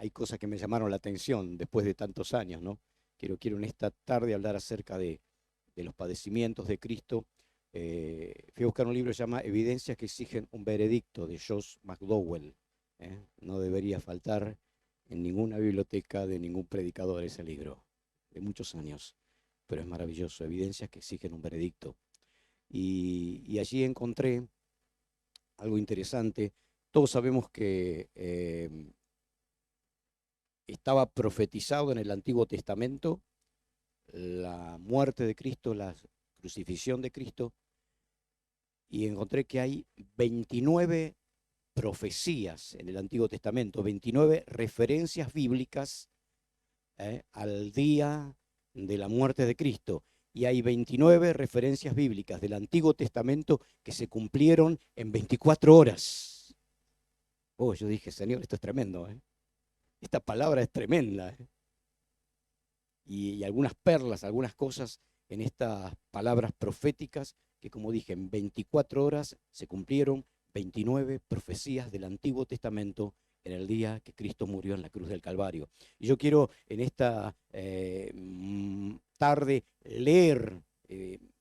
hay cosas que me llamaron la atención después de tantos años, ¿no? Quiero en esta tarde hablar acerca de los padecimientos de Cristo. Fui a buscar un libro que se llama Evidencias que exigen un veredicto, de Josh McDowell. No debería faltar en ninguna biblioteca de ningún predicador ese libro, de muchos años, pero es maravilloso, Evidencias que exigen un veredicto. Y allí encontré algo interesante. Todos sabemos que estaba profetizado en el Antiguo Testamento la muerte de Cristo, la crucifixión de Cristo, y encontré que hay 29 profecías en el Antiguo Testamento, 29 referencias bíblicas al día de la muerte de Cristo. Y hay 29 referencias bíblicas del Antiguo Testamento que se cumplieron en 24 horas. Oh, yo dije, Señor, esto es tremendo. Esta palabra es tremenda. Y algunas perlas, algunas cosas en estas palabras proféticas que, como dije, en 24 horas se cumplieron 29 profecías del Antiguo Testamento en el día que Cristo murió en la cruz del Calvario. Y yo quiero en esta tarde leer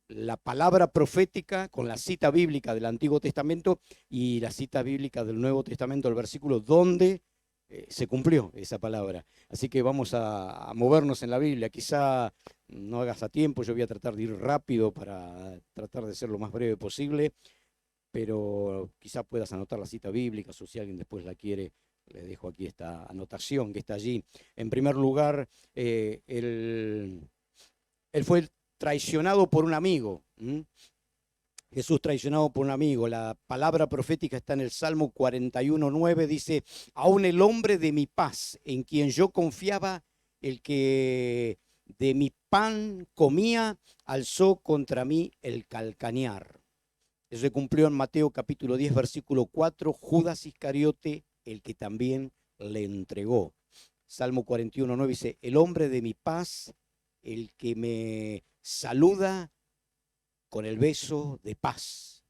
la palabra profética con la cita bíblica del Antiguo Testamento y la cita bíblica del Nuevo Testamento, el versículo donde se cumplió esa palabra. Así que vamos a movernos en la Biblia. Quizá no hagas a tiempo, yo voy a tratar de ir rápido para tratar de ser lo más breve posible, pero quizá puedas anotar la cita bíblica, o si alguien después la quiere, le dejo aquí esta anotación que está allí. En primer lugar, él fue traicionado por un amigo. Jesús traicionado por un amigo. La palabra profética está en el Salmo 41:9. Dice, aún el hombre de mi paz, en quien yo confiaba, el que de mi pan comía, alzó contra mí el calcañar. Eso se cumplió en Mateo capítulo 10, versículo 4. Judas Iscariote, el que también le entregó. Salmo 41:9 dice, el hombre de mi paz, el que me saluda con el beso de paz.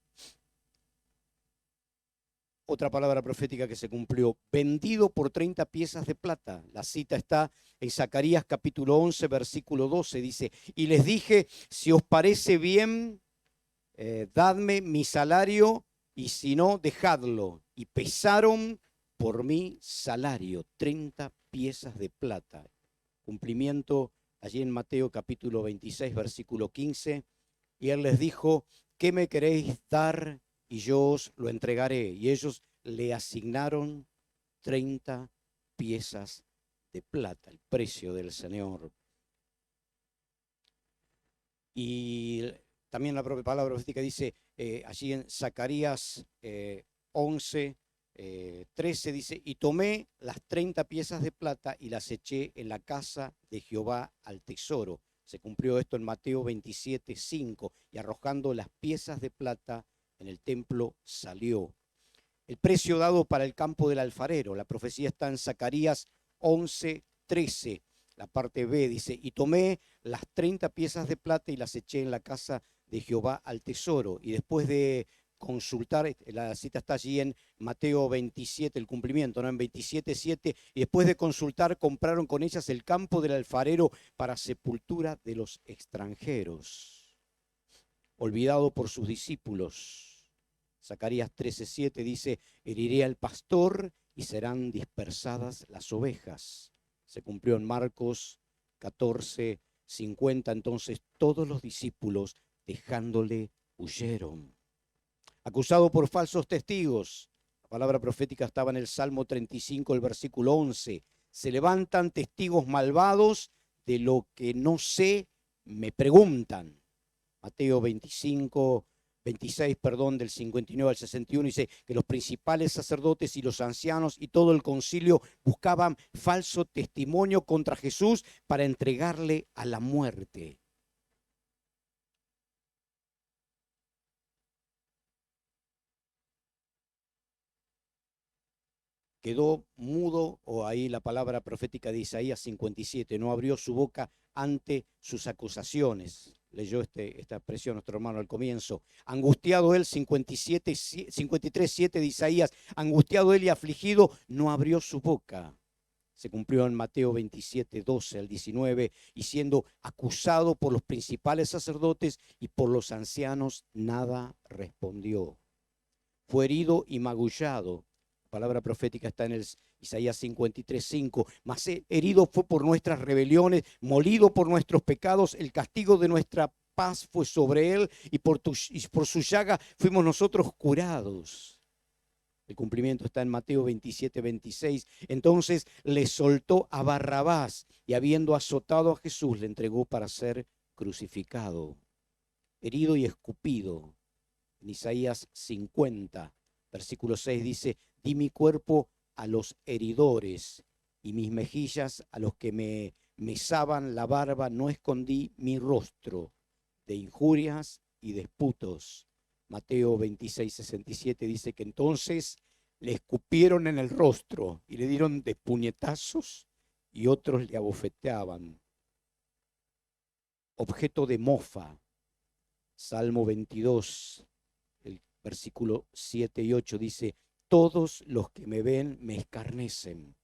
Otra palabra profética que se cumplió, vendido por 30 piezas de plata. La cita está en Zacarías capítulo 11, versículo 12. Dice, y les dije, si os parece bien, dadme mi salario, y si no, dejadlo. Y pesaron por mi salario 30 piezas de plata. Cumplimiento allí en Mateo capítulo 26, versículo 15. Y él les dijo, ¿qué me queréis dar? Y yo os lo entregaré. Y ellos le asignaron 30 piezas de plata, el precio del Señor. Y también la propia palabra profética dice, allí en Zacarías 11, 13, dice, y tomé las 30 piezas de plata y las eché en la casa de Jehová al tesoro. Se cumplió esto en Mateo 27, 5, y arrojando las piezas de plata en el templo salió. El precio dado para el campo del alfarero, la profecía está en Zacarías 11, 13. La parte B dice, y tomé las 30 piezas de plata y las eché en la casa de Jehová al tesoro. Y después de consultar, la cita está allí en Mateo 27, el cumplimiento, ¿no? En 27, 7, y después de consultar, compraron con ellas el campo del alfarero para sepultura de los extranjeros, olvidado por sus discípulos. Zacarías 13:7 dice, heriré al pastor y serán dispersadas las ovejas. Se cumplió en Marcos 14:50, entonces todos los discípulos dejándole huyeron. Acusado por falsos testigos, la palabra profética estaba en el Salmo 35, el versículo 11. Se levantan testigos malvados de lo que no sé, me preguntan. Mateo 25, 26, perdón, del 59 al 61, dice que los principales sacerdotes y los ancianos y todo el concilio buscaban falso testimonio contra Jesús para entregarle a la muerte. Quedó mudo, o ahí la palabra profética de Isaías 57, no abrió su boca ante sus acusaciones. Leyó esta expresión nuestro hermano al comienzo. Angustiado él, 53:7 de Isaías, angustiado él y afligido, no abrió su boca. Se cumplió en Mateo 27, 12 al 19, y siendo acusado por los principales sacerdotes y por los ancianos, nada respondió. Fue herido y magullado. La palabra profética está en el Isaías 53, 5. Mas herido fue por nuestras rebeliones, molido por nuestros pecados, el castigo de nuestra paz fue sobre él, y por su llaga fuimos nosotros curados. El cumplimiento está en Mateo 27, 26. Entonces le soltó a Barrabás y habiendo azotado a Jesús le entregó para ser crucificado. Herido y escupido. En Isaías 50, versículo 6 dice, di mi cuerpo a los heridores y mis mejillas a los que me mesaban la barba, no escondí mi rostro de injurias y disputos. Mateo 26, 67 dice que entonces le escupieron en el rostro y le dieron de puñetazos y otros le abofeteaban. Objeto de mofa. Salmo 22, el versículo 7 y 8 dice, todos los que me ven me escarnecen,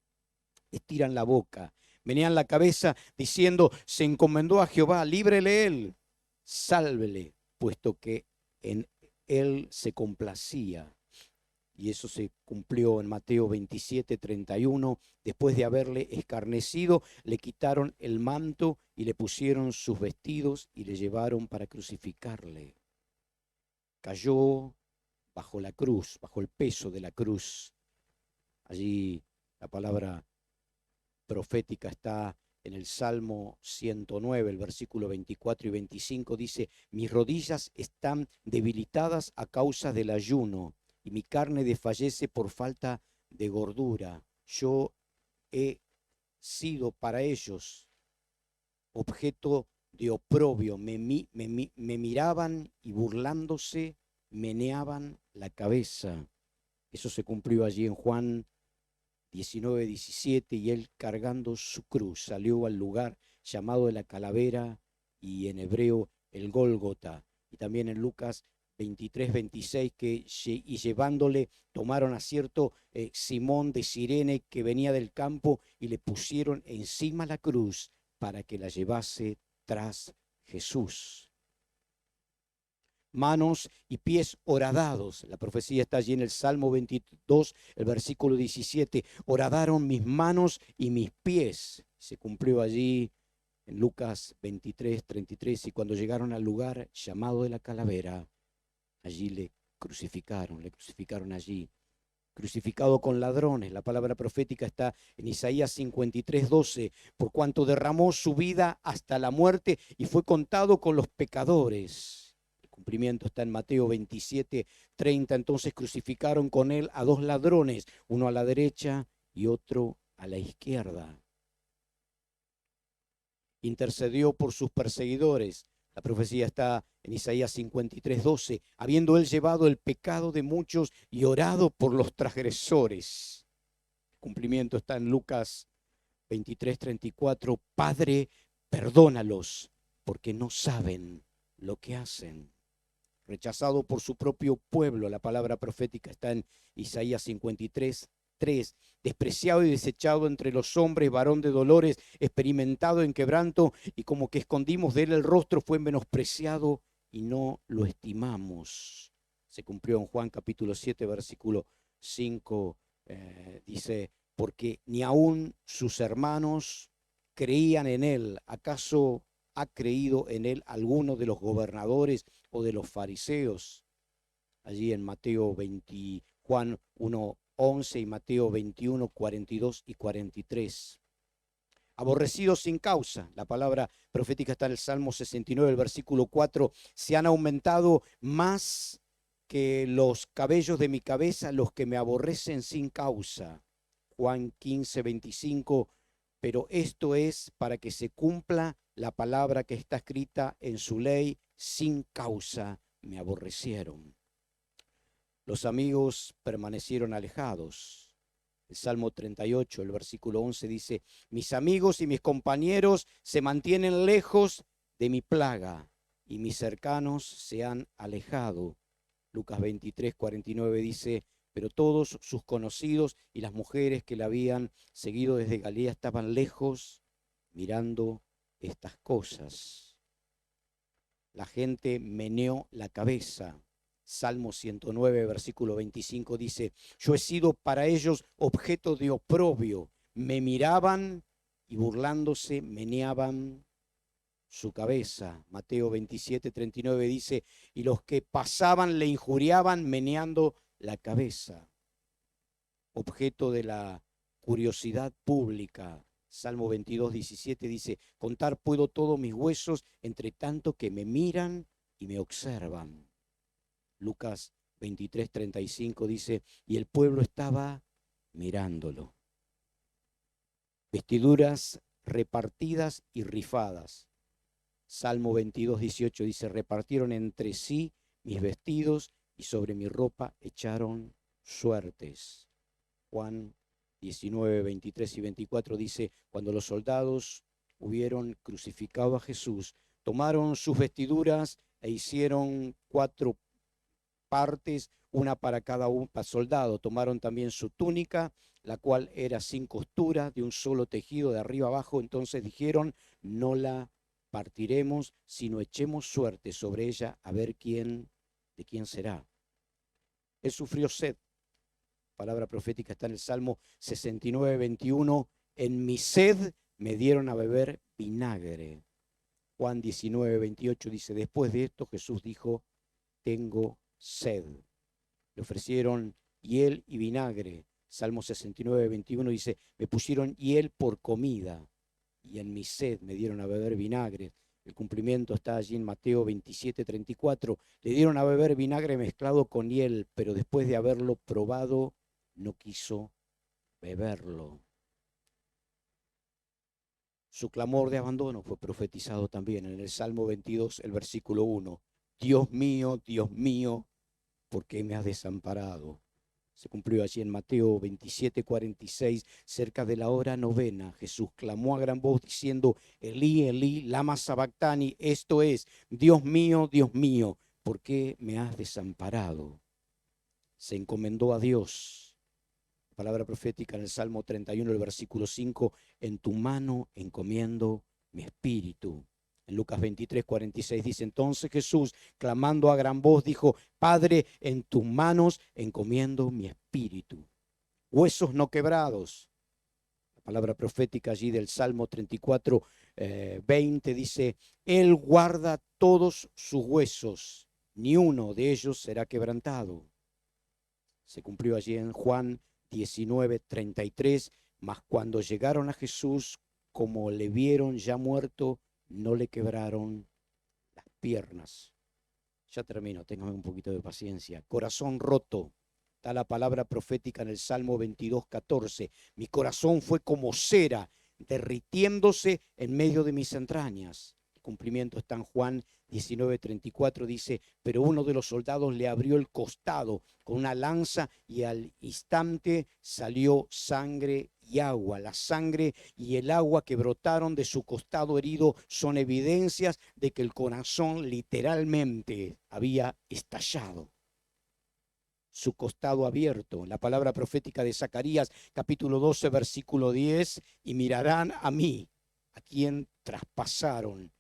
estiran la boca, menean la cabeza diciendo, se encomendó a Jehová, líbrele él, sálvele, puesto que en él se complacía. Y eso se cumplió en Mateo 27, 31. Después de haberle escarnecido, le quitaron el manto y le pusieron sus vestidos y le llevaron para crucificarle. Cayó bajo la cruz, bajo el peso de la cruz. Allí la palabra profética está en el Salmo 109, el versículo 24 y 25, dice, mis rodillas están debilitadas a causa del ayuno y mi carne desfallece por falta de gordura. Yo he sido para ellos objeto de oprobio, me miraban y burlándose meneaban la cabeza. Eso se cumplió allí en Juan 19, 17, y él cargando su cruz salió al lugar llamado de la calavera y en hebreo el Gólgota, y también en Lucas 23, 26, y llevándole tomaron a cierto Simón de Cirene que venía del campo y le pusieron encima la cruz para que la llevase tras Jesús. Manos y pies horadados. La profecía está allí en el Salmo 22, el versículo 17. Horadaron mis manos y mis pies. Se cumplió allí en Lucas 23, 33. Y cuando llegaron al lugar llamado de la calavera, allí le crucificaron allí. Crucificado con ladrones. La palabra profética está en Isaías 53, 12. Por cuanto derramó su vida hasta la muerte y fue contado con los pecadores. Cumplimiento está en Mateo 27, 30. Entonces crucificaron con él a dos ladrones, uno a la derecha y otro a la izquierda. Intercedió por sus perseguidores. La profecía está en Isaías 53, 12. Habiendo él llevado el pecado de muchos y orado por los transgresores. Cumplimiento está en Lucas 23, 34. Padre, perdónalos, porque no saben lo que hacen. Rechazado por su propio pueblo. La palabra profética está en Isaías 53, 3. Despreciado y desechado entre los hombres, varón de dolores, experimentado en quebranto, y como que escondimos de él el rostro, fue menospreciado y no lo estimamos. Se cumplió en Juan capítulo 7, versículo 5, dice, porque ni aun sus hermanos creían en él. ¿Acaso ha creído en él alguno de los gobernadores o de los fariseos? Allí en Mateo 20, Juan 1, 11 y Mateo 21, 42 y 43. Aborrecidos sin causa. La palabra profética está en el Salmo 69, el versículo 4. Se han aumentado más que los cabellos de mi cabeza los que me aborrecen sin causa. Juan 15, 25. Pero esto es para que se cumpla la palabra que está escrita en su ley, sin causa me aborrecieron. Los amigos permanecieron alejados. El Salmo 38, el versículo 11 dice, mis amigos y mis compañeros se mantienen lejos de mi plaga y mis cercanos se han alejado. Lucas 23, 49 dice, Pero todos sus conocidos y las mujeres que la habían seguido desde Galilea estaban lejos mirando estas cosas. La gente meneó la cabeza. Salmo 109, versículo 25 dice, yo he sido para ellos objeto de oprobio. Me miraban y burlándose meneaban su cabeza. Mateo 27, 39 dice, y los que pasaban le injuriaban meneando la cabeza. Objeto de la curiosidad pública. Salmo 22, 17 dice, contar puedo todos mis huesos, entre tanto que me miran y me observan. Lucas 23, 35 dice, y el pueblo estaba mirándolo. Vestiduras repartidas y rifadas. Salmo 22, 18 dice, repartieron entre sí mis vestidos y sobre mi ropa echaron suertes. Juan 19, 23 y 24 dice, cuando los soldados hubieron crucificado a Jesús, tomaron sus vestiduras e hicieron 4 partes, una para cada soldado. Tomaron también su túnica, la cual era sin costura, de un solo tejido de arriba abajo. Entonces dijeron, no la partiremos, sino echemos suerte sobre ella a ver de quién será. Él sufrió sed. Palabra profética está en el Salmo 69, 21. En mi sed me dieron a beber vinagre. Juan 19, 28 dice, después de esto Jesús dijo, tengo sed. Le ofrecieron hiel y vinagre. Salmo 69, 21 dice, me pusieron hiel por comida y en mi sed me dieron a beber vinagre. El cumplimiento está allí en Mateo 27, 34. Le dieron a beber vinagre mezclado con hiel, pero después de haberlo probado, no quiso beberlo. Su clamor de abandono fue profetizado también en el Salmo 22, el versículo 1. Dios mío, ¿por qué me has desamparado? Se cumplió allí en Mateo 27, 46, cerca de la hora novena. Jesús clamó a gran voz diciendo, Elí, Elí, lama sabactani, esto es, Dios mío, ¿por qué me has desamparado? Se encomendó a Dios. Palabra profética en el Salmo 31, el versículo 5, en tu mano encomiendo mi espíritu. En Lucas 23, 46 dice, entonces Jesús, clamando a gran voz, dijo, Padre, en tus manos encomiendo mi espíritu. Huesos no quebrados. La palabra profética allí del Salmo 34, 20 dice, Él guarda todos sus huesos, ni uno de ellos será quebrantado. Se cumplió allí en Juan 19, 33, mas cuando llegaron a Jesús, como le vieron ya muerto, no le quebraron las piernas. Ya termino, téngame un poquito de paciencia. Corazón roto. Está la palabra profética en el Salmo 22, 14. Mi corazón fue como cera, derritiéndose en medio de mis entrañas. El cumplimiento está en Juan 19, 34. Dice, pero uno de los soldados le abrió el costado con una lanza y al instante salió sangre y agua. La sangre y el agua que brotaron de su costado herido son evidencias de que el corazón literalmente había estallado. Su costado abierto. La palabra profética de Zacarías, capítulo 12, versículo 10, y mirarán a mí, a quien traspasaron.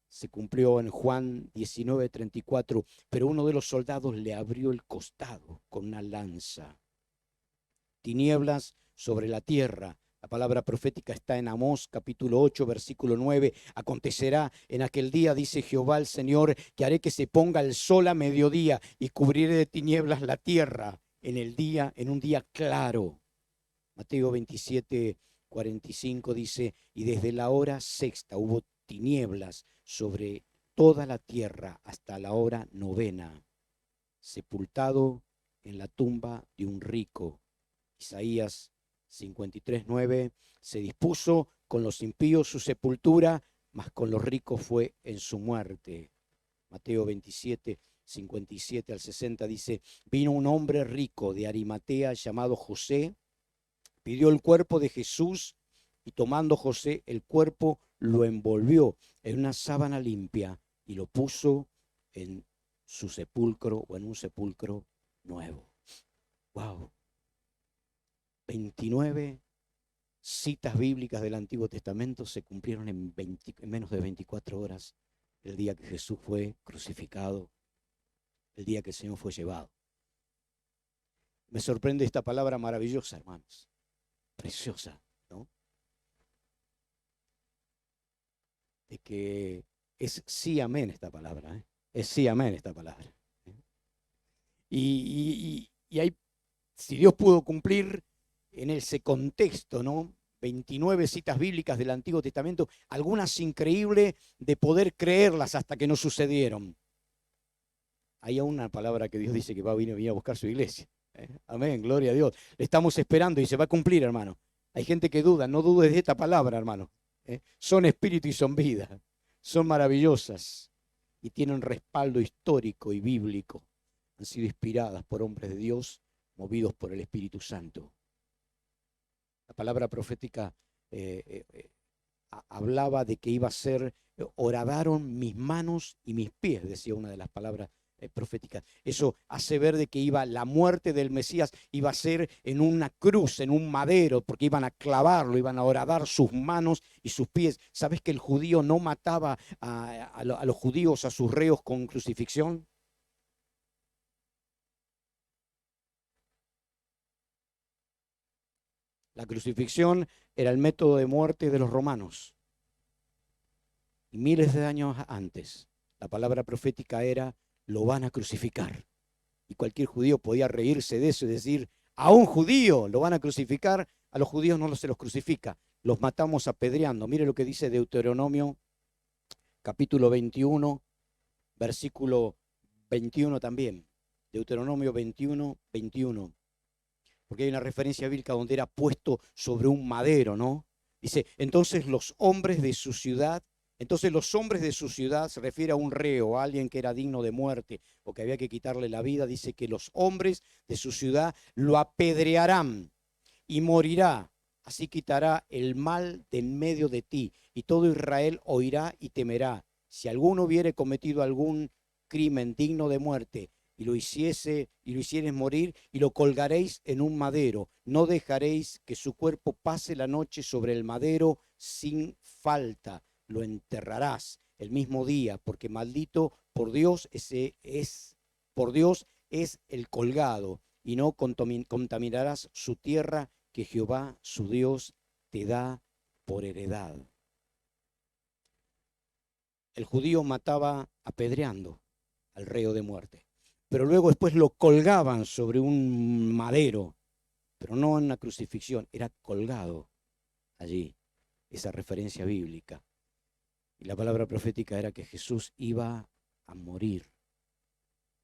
Se cumplió en Juan 19, 34, pero uno de los soldados le abrió el costado con una lanza. Tinieblas sobre la tierra. La palabra profética está en Amós, capítulo 8, versículo 9. Acontecerá en aquel día, dice Jehová el Señor, que haré que se ponga el sol a mediodía y cubriré de tinieblas la tierra en un día claro. Mateo 27, 45 dice, y desde la hora sexta hubo tinieblas sobre toda la tierra hasta la hora novena. Sepultado en la tumba de un rico. Isaías 53, 9, se dispuso con los impíos su sepultura, mas con los ricos fue en su muerte. Mateo 27, 57 al 60 dice, vino un hombre rico de Arimatea llamado José, pidió el cuerpo de Jesús y tomando José el cuerpo lo envolvió en una sábana limpia y lo puso en su sepulcro o en un sepulcro nuevo. Wow. 29 citas bíblicas del Antiguo Testamento se cumplieron en menos de 24 horas, el día que Jesús fue crucificado, el día que el Señor fue llevado. Me sorprende esta palabra maravillosa, hermanos, preciosa, ¿no? De que es sí, amén esta palabra, ¿eh? Es sí, amén esta palabra. ¿Eh? Y hay, si Dios pudo cumplir en ese contexto, ¿no? 29 citas bíblicas del Antiguo Testamento, algunas increíbles de poder creerlas hasta que no sucedieron. Hay aún una palabra que Dios dice que va a venir a buscar su iglesia. Amén, gloria a Dios. Le estamos esperando y se va a cumplir, hermano. Hay gente que duda, no dudes de esta palabra, hermano. Son espíritu y son vida. Son maravillosas y tienen respaldo histórico y bíblico. Han sido inspiradas por hombres de Dios, movidos por el Espíritu Santo. La palabra profética hablaba de que iba a ser, horadaron mis manos y mis pies, decía una de las palabras proféticas. Eso hace ver de que la muerte del Mesías iba a ser en una cruz, en un madero, porque iban a clavarlo, iban a horadar sus manos y sus pies. ¿Sabes que el judío no mataba a los judíos, a sus reos con crucifixión? La crucifixión era el método de muerte de los romanos. Y miles de años antes, la palabra profética era, lo van a crucificar. Y cualquier judío podía reírse de eso y decir, a un judío lo van a crucificar, a los judíos no se los crucifica, los matamos apedreando. Mire lo que dice Deuteronomio capítulo 21, versículo 21 también. Deuteronomio 21, 21. Porque hay una referencia bíblica donde era puesto sobre un madero, ¿no? Dice, entonces los hombres de su ciudad, se refiere a un reo, a alguien que era digno de muerte o que había que quitarle la vida, dice que los hombres de su ciudad lo apedrearán y morirá. Así quitará el mal de en medio de ti y todo Israel oirá y temerá. Si alguno hubiere cometido algún crimen digno de muerte y lo hicieres morir y lo colgaréis en un madero, no dejaréis que su cuerpo pase la noche sobre el madero sin falta, lo enterrarás el mismo día, porque maldito por Dios por Dios es el colgado, y no contaminarás su tierra que Jehová su Dios te da por heredad. El judío mataba apedreando al reo de muerte, pero luego después lo colgaban sobre un madero, pero no en una crucifixión, era colgado allí, esa referencia bíblica. Y la palabra profética era que Jesús iba a morir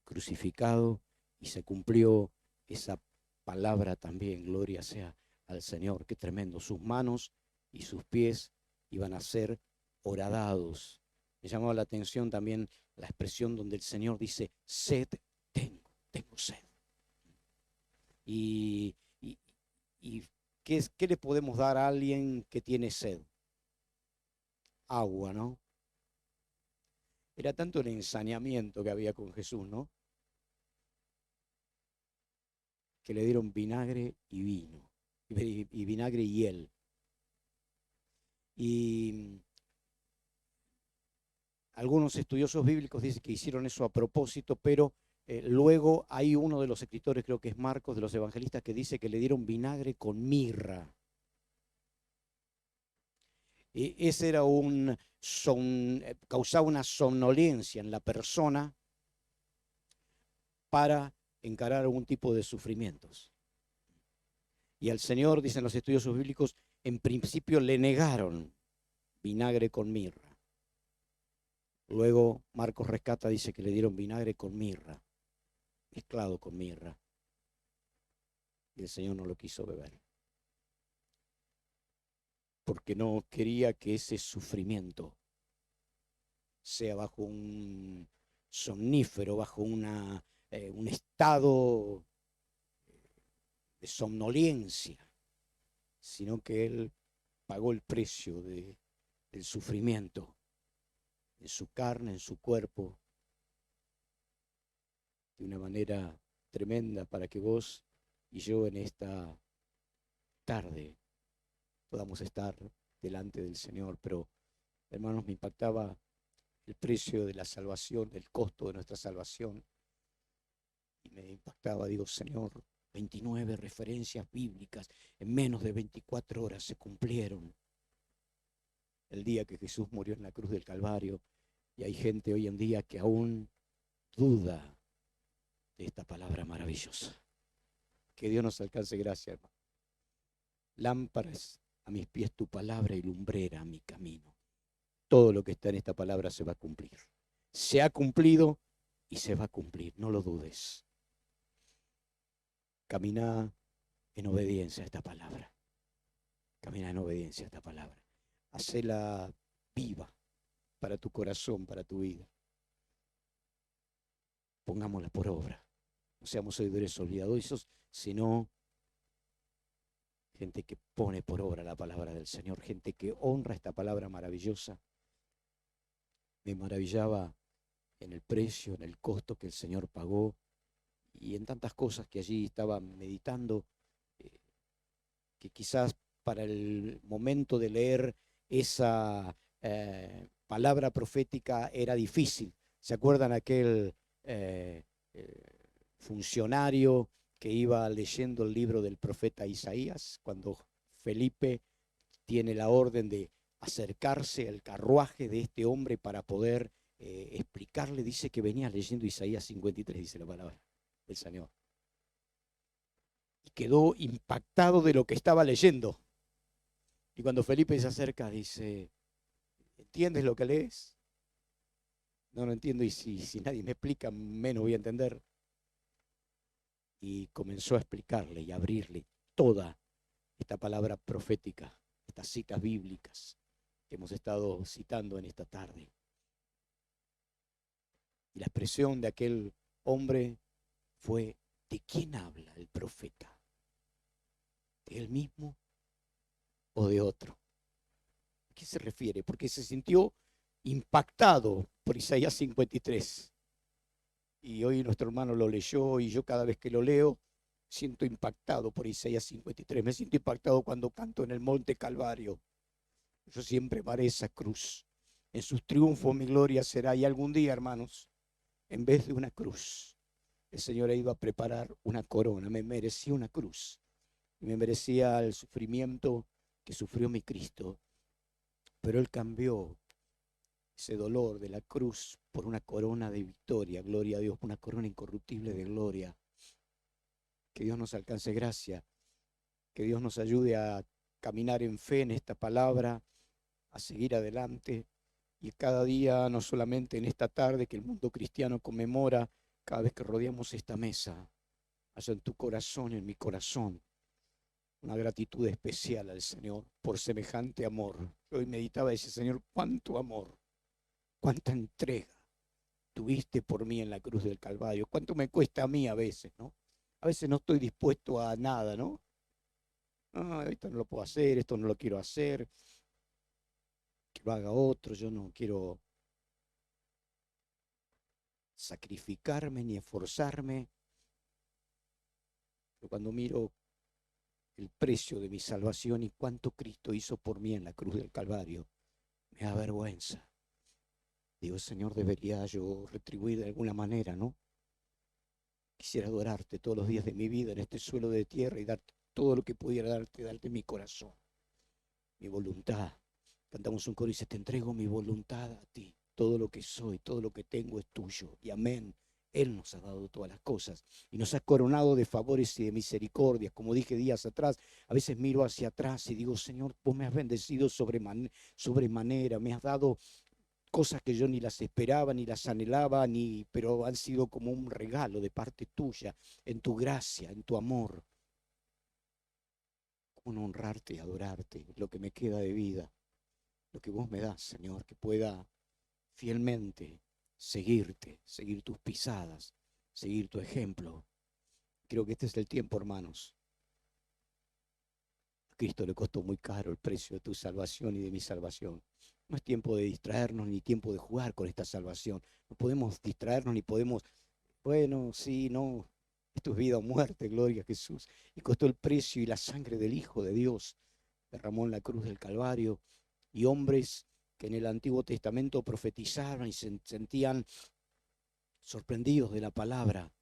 crucificado y se cumplió esa palabra también, gloria sea al Señor, qué tremendo, sus manos y sus pies iban a ser horadados. Me llamaba la atención también la expresión donde el Señor dice, sed tengo sed. Y, y, y ¿qué le podemos dar a alguien que tiene sed? Agua, ¿no? Era tanto el ensañamiento que había con Jesús, ¿no? Que le dieron vinagre y vino, y vinagre y hiel. Y algunos estudiosos bíblicos dicen que hicieron eso a propósito, pero luego hay uno de los escritores, creo que es Marcos, de los evangelistas, que dice que le dieron vinagre con mirra. Ese era causaba una somnolencia en la persona para encarar algún tipo de sufrimientos. Y al Señor, dicen los estudiosos bíblicos, en principio le negaron vinagre con mirra. Luego Marcos rescata, dice que le dieron vinagre con mirra, mezclado con mirra. Y el Señor no lo quiso beber. Porque no quería que ese sufrimiento sea bajo un somnífero, bajo un estado de somnolencia, sino que Él pagó el precio del sufrimiento en su carne, en su cuerpo, de una manera tremenda para que vos y yo en esta tarde podamos estar delante del Señor. Pero, hermanos, me impactaba el precio de la salvación, el costo de nuestra salvación. Y me impactaba, digo, Señor, 29 referencias bíblicas en menos de 24 horas se cumplieron el día que Jesús murió en la cruz del Calvario. Y hay gente hoy en día que aún duda de esta palabra maravillosa. Que Dios nos alcance gracia, hermano. Lámparas a mis pies tu palabra y lumbrera a mi camino. Todo lo que está en esta palabra se va a cumplir. Se ha cumplido y se va a cumplir, no lo dudes. Camina en obediencia a esta palabra. Camina en obediencia a esta palabra. Hacela viva para tu corazón, para tu vida. Pongámosla por obra. No seamos oidores olvidadizos, sino gente que pone por obra la palabra del Señor, gente que honra esta palabra maravillosa. Me maravillaba en el precio, en el costo que el Señor pagó y en tantas cosas que allí estaba meditando, que quizás para el momento de leer esa palabra profética era difícil. ¿Se acuerdan aquel funcionario que iba leyendo el libro del profeta Isaías cuando Felipe tiene la orden de acercarse al carruaje de este hombre para poder explicarle? Dice que venía leyendo Isaías 53, dice la palabra del Señor. Y quedó impactado de lo que estaba leyendo. Y cuando Felipe se acerca, dice, ¿entiendes lo que lees? No lo entiendo, y si nadie me explica, menos voy a entender. Y comenzó a explicarle y a abrirle toda esta palabra profética, estas citas bíblicas que hemos estado citando en esta tarde. Y la expresión de aquel hombre fue: ¿de quién habla el profeta? ¿De él mismo o de otro? ¿A qué se refiere? Porque se sintió impactado por Isaías 53. Y hoy nuestro hermano lo leyó y yo cada vez que lo leo siento impactado por Isaías 53. Me siento impactado cuando canto en el Monte Calvario. Yo siempre amaré esa cruz. En sus triunfos mi gloria será. Y algún día, hermanos, en vez de una cruz, el Señor iba a preparar una corona. Me merecía una cruz. Me merecía el sufrimiento que sufrió mi Cristo. Pero Él cambió ese dolor de la cruz por una corona de victoria. Gloria a Dios, una corona incorruptible de gloria. Que Dios nos alcance gracia. Que Dios nos ayude a caminar en fe en esta palabra, a seguir adelante. Y cada día, no solamente en esta tarde que el mundo cristiano conmemora, cada vez que rodeamos esta mesa, haya en tu corazón y en mi corazón una gratitud especial al Señor por semejante amor. Hoy meditaba y decía, Señor, cuánto amor, cuánta entrega tuviste por mí en la cruz del Calvario. Cuánto me cuesta a mí a veces, ¿no? A veces no estoy dispuesto a nada, ¿no? No, esto no lo puedo hacer, esto no lo quiero hacer, que lo haga otro, yo no quiero sacrificarme ni esforzarme. Pero cuando miro el precio de mi salvación y cuánto Cristo hizo por mí en la cruz del Calvario, me da vergüenza. Digo, Señor, debería yo retribuir de alguna manera, ¿no? Quisiera adorarte todos los días de mi vida en este suelo de tierra y darte todo lo que pudiera darte mi corazón, mi voluntad. Cantamos un coro y dice, te entrego mi voluntad a ti. Todo lo que soy, todo lo que tengo es tuyo. Y amén. Él nos ha dado todas las cosas y nos ha coronado de favores y de misericordias. Como dije días atrás, a veces miro hacia atrás y digo, Señor, vos me has bendecido sobremanera, me has dado cosas que yo ni las esperaba, ni las anhelaba, pero han sido como un regalo de parte tuya, en tu gracia, en tu amor. ¿Cómo no honrarte y adorarte? Lo que me queda de vida, lo que vos me das, Señor, que pueda fielmente seguirte, seguir tus pisadas, seguir tu ejemplo. Creo que este es el tiempo, hermanos. A Cristo le costó muy caro el precio de tu salvación y de mi salvación. No es tiempo de distraernos ni tiempo de jugar con esta salvación. No podemos distraernos ni podemos, bueno, sí, no. Esto es vida o muerte, gloria a Jesús. Y costó el precio y la sangre del Hijo de Dios. Derramó en la cruz del Calvario. Y hombres que en el Antiguo Testamento profetizaban y se sentían sorprendidos de la palabra.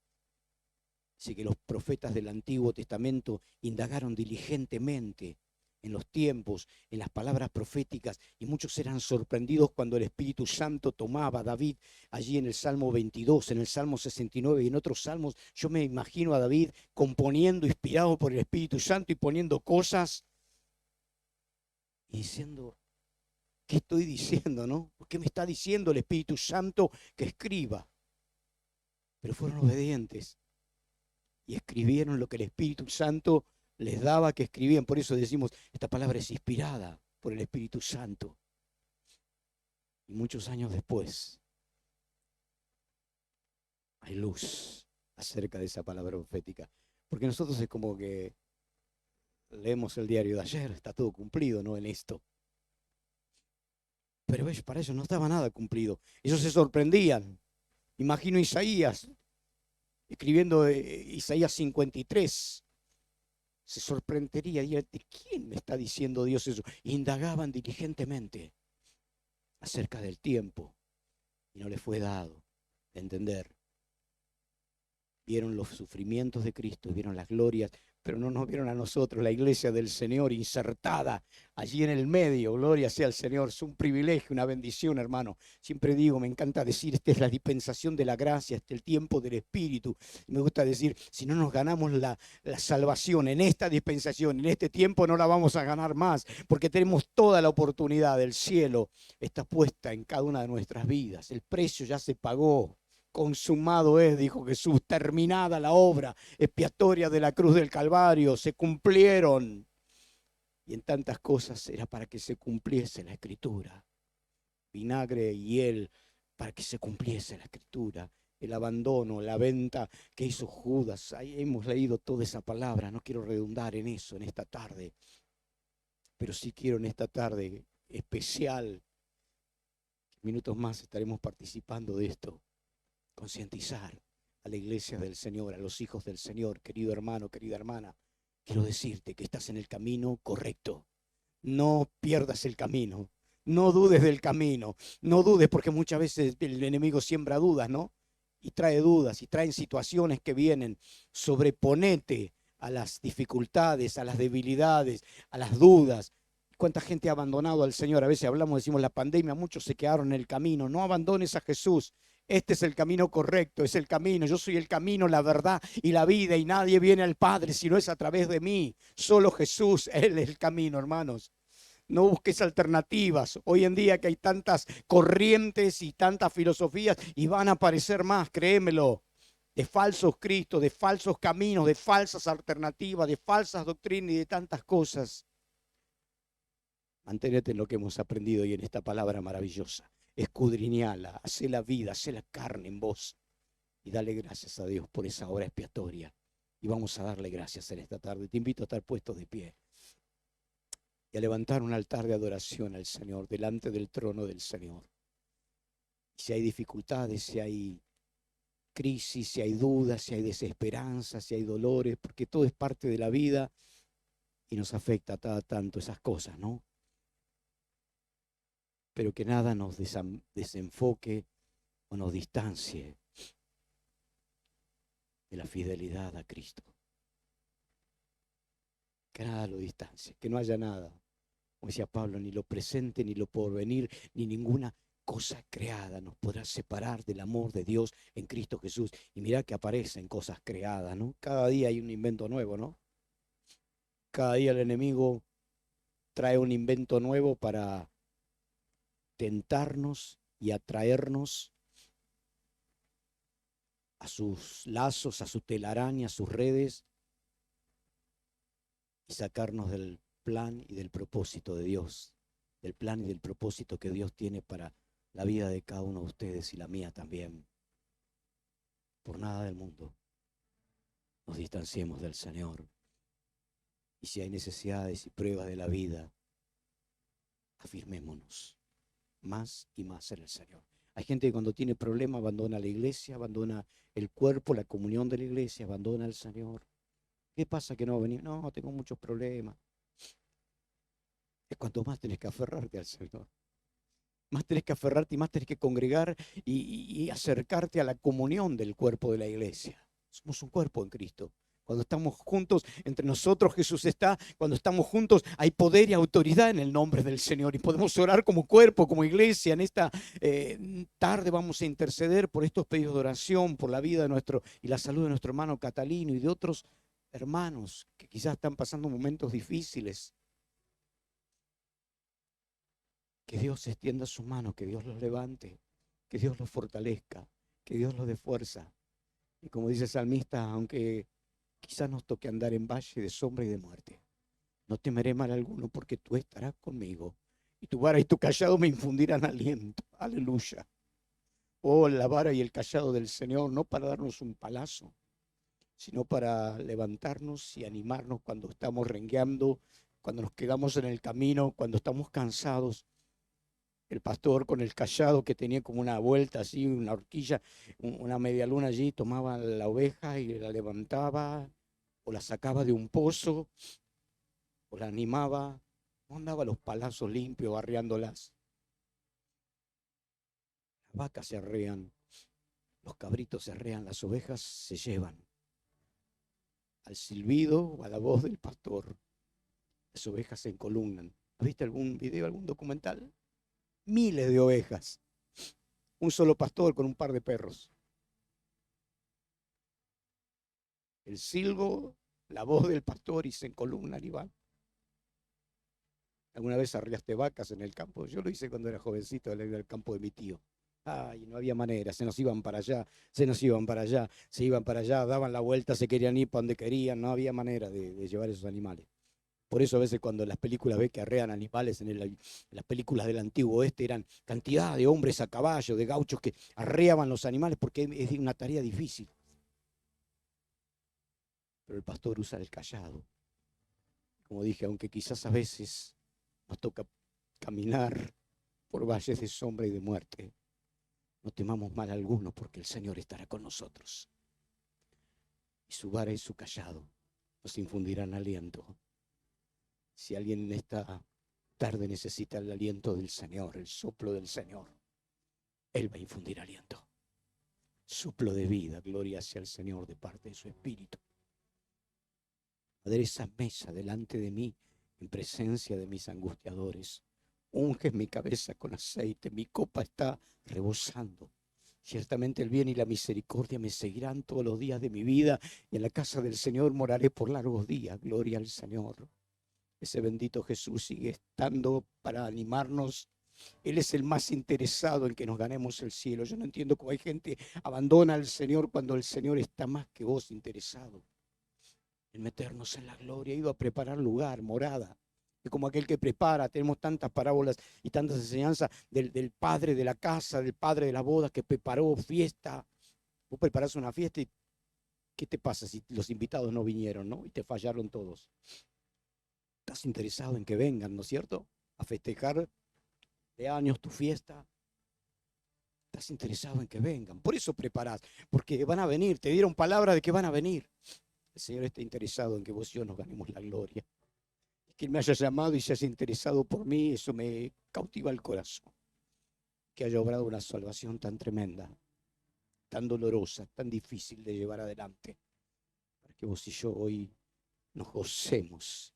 Dice que los profetas del Antiguo Testamento indagaron diligentemente en los tiempos, en las palabras proféticas, y muchos eran sorprendidos cuando el Espíritu Santo tomaba a David allí en el Salmo 22, en el Salmo 69 y en otros salmos. Yo me imagino a David componiendo, inspirado por el Espíritu Santo y poniendo cosas y diciendo, ¿qué estoy diciendo, no? ¿Por qué me está diciendo el Espíritu Santo que escriba? Pero fueron obedientes y escribieron lo que el Espíritu Santo les daba que escribían. Por eso decimos, esta palabra es inspirada por el Espíritu Santo. Y muchos años después hay luz acerca de esa palabra profética. Porque nosotros es como que leemos el diario de ayer, está todo cumplido, ¿no? En esto. Pero para ellos no estaba nada cumplido. Ellos se sorprendían. Imagino Isaías, escribiendo Isaías 53. Se sorprendería, ¿de quién me está diciendo Dios eso? Indagaban diligentemente acerca del tiempo y no les fue dado de entender. Vieron los sufrimientos de Cristo, vieron las glorias, pero no nos vieron a nosotros, la iglesia del Señor insertada allí en el medio. Gloria sea al Señor, es un privilegio, una bendición, hermano. Siempre digo, me encanta decir, esta es la dispensación de la gracia, este es el tiempo del Espíritu. Me gusta decir, si no nos ganamos la salvación en esta dispensación, en este tiempo, no la vamos a ganar más, porque tenemos toda la oportunidad del cielo, está puesta en cada una de nuestras vidas. El precio ya se pagó. Consumado es, dijo Jesús, terminada la obra expiatoria de la cruz del Calvario, se cumplieron. Y en tantas cosas era para que se cumpliese la Escritura. Vinagre y hiel para que se cumpliese la Escritura. El abandono, la venta que hizo Judas. Ahí hemos leído toda esa palabra. No quiero redundar en eso en esta tarde. Pero sí quiero en esta tarde especial, minutos más estaremos participando de esto. Concientizar a la iglesia del Señor, a los hijos del Señor, querido hermano, querida hermana. Quiero decirte que estás en el camino correcto. No pierdas el camino. No dudes del camino. No dudes porque muchas veces el enemigo siembra dudas, ¿no? Y trae dudas y traen situaciones que vienen. Sobreponete a las dificultades, a las debilidades, a las dudas. ¿Cuánta gente ha abandonado al Señor? A veces hablamos, decimos la pandemia, muchos se quedaron en el camino. No abandones a Jesús. Este es el camino correcto, es el camino. Yo soy el camino, la verdad y la vida, y nadie viene al Padre si no es a través de mí. Solo Jesús, Él es el camino, hermanos. No busques alternativas. Hoy en día que hay tantas corrientes y tantas filosofías, y van a aparecer más, créemelo, de falsos cristos, de falsos caminos, de falsas alternativas, de falsas doctrinas y de tantas cosas. Manténete en lo que hemos aprendido hoy en esta palabra maravillosa. Escudriñala, hace la vida, hace la carne en vos y dale gracias a Dios por esa obra expiatoria. Y vamos a darle gracias en esta tarde. Te invito a estar puestos de pie y a levantar un altar de adoración al Señor delante del trono del Señor. Y si hay dificultades, si hay crisis, si hay dudas, si hay desesperanza, si hay dolores, porque todo es parte de la vida y nos afecta tanto esas cosas, ¿no? Pero que nada nos desenfoque o nos distancie de la fidelidad a Cristo. Que nada lo distancie, que no haya nada, como decía Pablo, ni lo presente, ni lo porvenir, ni ninguna cosa creada nos podrá separar del amor de Dios en Cristo Jesús. Y mirá que aparecen cosas creadas, ¿no? Cada día hay un invento nuevo, ¿no? Cada día el enemigo trae un invento nuevo para tentarnos y atraernos a sus lazos, a su telaraña, a sus redes, y sacarnos del plan y del propósito de Dios, del plan y del propósito que Dios tiene para la vida de cada uno de ustedes y la mía también. Por nada del mundo nos distanciemos del Señor. Y si hay necesidades y pruebas de la vida, afirmémonos más y más en el Señor. Hay gente que cuando tiene problemas abandona la iglesia, abandona el cuerpo, la comunión de la iglesia, abandona al Señor. ¿Qué pasa que no venís? No, tengo muchos problemas. Es cuanto más tenés que aferrarte al Señor. Más tenés que aferrarte y más tenés que congregar y acercarte a la comunión del cuerpo de la iglesia. Somos un cuerpo en Cristo. Cuando estamos juntos, entre nosotros Jesús está. Cuando estamos juntos hay poder y autoridad en el nombre del Señor. Y podemos orar como cuerpo, como iglesia. En esta tarde vamos a interceder por estos pedidos de oración, por la vida de nuestro y la salud de nuestro hermano Catalino y de otros hermanos que quizás están pasando momentos difíciles. Que Dios extienda su mano, que Dios los levante, que Dios los fortalezca, que Dios los dé fuerza. Y como dice el salmista, aunque quizás nos toque andar en valle de sombra y de muerte, no temeré mal alguno porque tú estarás conmigo. Y tu vara y tu callado me infundirán aliento. Aleluya. Oh, la vara y el callado del Señor, no para darnos un palazo, sino para levantarnos y animarnos cuando estamos rengueando, cuando nos quedamos en el camino, cuando estamos cansados. El pastor con el cayado que tenía como una vuelta así, una horquilla, una media luna allí, tomaba la oveja y la levantaba o la sacaba de un pozo o la animaba, no andaba los palazos limpios barriándolas. Las vacas se arrean, los cabritos se arrean, las ovejas se llevan. Al silbido o a la voz del pastor, las ovejas se encolumnan. ¿Has visto algún video, algún documental? Miles de ovejas. Un solo pastor con un par de perros. El silbo, la voz del pastor y se encolumnan y van. ¿Alguna vez arreaste vacas en el campo? Yo lo hice cuando era jovencito, en el campo de mi tío. Ay, no había manera, se nos iban para allá, se nos iban para allá, se iban para allá, daban la vuelta, se querían ir para donde querían, no había manera de llevar esos animales. Por eso a veces cuando en las películas ves que arrean animales, en las películas del antiguo oeste eran cantidad de hombres a caballo, de gauchos que arreaban los animales porque es una tarea difícil. Pero el pastor usa el cayado. Como dije, aunque quizás a veces nos toca caminar por valles de sombra y de muerte, no temamos mal alguno porque el Señor estará con nosotros. Y su vara y su cayado nos infundirán aliento. Si alguien en esta tarde necesita el aliento del Señor, el soplo del Señor, Él va a infundir aliento. Soplo de vida, gloria hacia el Señor de parte de su Espíritu. Adereza mesa delante de mí en presencia de mis angustiadores. Unge mi cabeza con aceite, mi copa está rebosando. Ciertamente el bien y la misericordia me seguirán todos los días de mi vida y en la casa del Señor moraré por largos días. Gloria al Señor. Ese bendito Jesús sigue estando para animarnos. Él es el más interesado en que nos ganemos el cielo. Yo no entiendo cómo hay gente abandona al Señor cuando el Señor está más que vos interesado en meternos en la gloria. Iba a preparar lugar, morada. Y como aquel que prepara, tenemos tantas parábolas y tantas enseñanzas del padre de la casa, del padre de la boda que preparó fiesta. Vos preparás una fiesta y ¿qué te pasa si los invitados no vinieron, no? Y te fallaron todos. Estás interesado en que vengan, ¿no es cierto? A festejar de años tu fiesta. Estás interesado en que vengan. Por eso preparás, porque van a venir. Te dieron palabra de que van a venir. El Señor está interesado en que vos y yo nos ganemos la gloria. Que Él me haya llamado y se haya interesado por mí, eso me cautiva el corazón. Que haya obrado una salvación tan tremenda, tan dolorosa, tan difícil de llevar adelante. Para que vos y yo hoy nos gocemos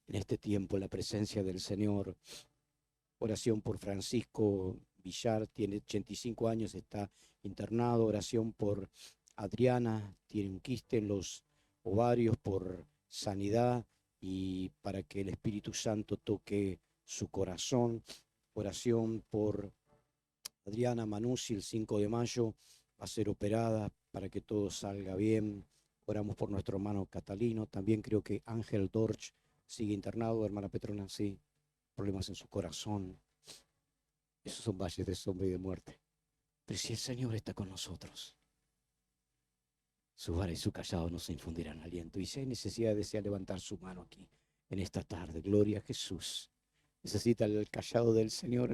en este tiempo en la presencia del Señor. Oración por Francisco Villar, tiene 85 años, está internado. Oración por Adriana, tiene un quiste en los ovarios, por sanidad y para que el Espíritu Santo toque su corazón. Oración por Adriana Manuzzi, el 5 de mayo va a ser operada para que todo salga bien. Oramos por nuestro hermano Catalino. También creo que Ángel Dorch sigue internado, hermana Petrona, sí, problemas en su corazón. Esos son valles de sombra y de muerte. Pero si el Señor está con nosotros, su vara y su callado nos infundirán aliento. Y si hay necesidad, desea levantar su mano aquí en esta tarde. Gloria a Jesús. Necesita el callado del Señor.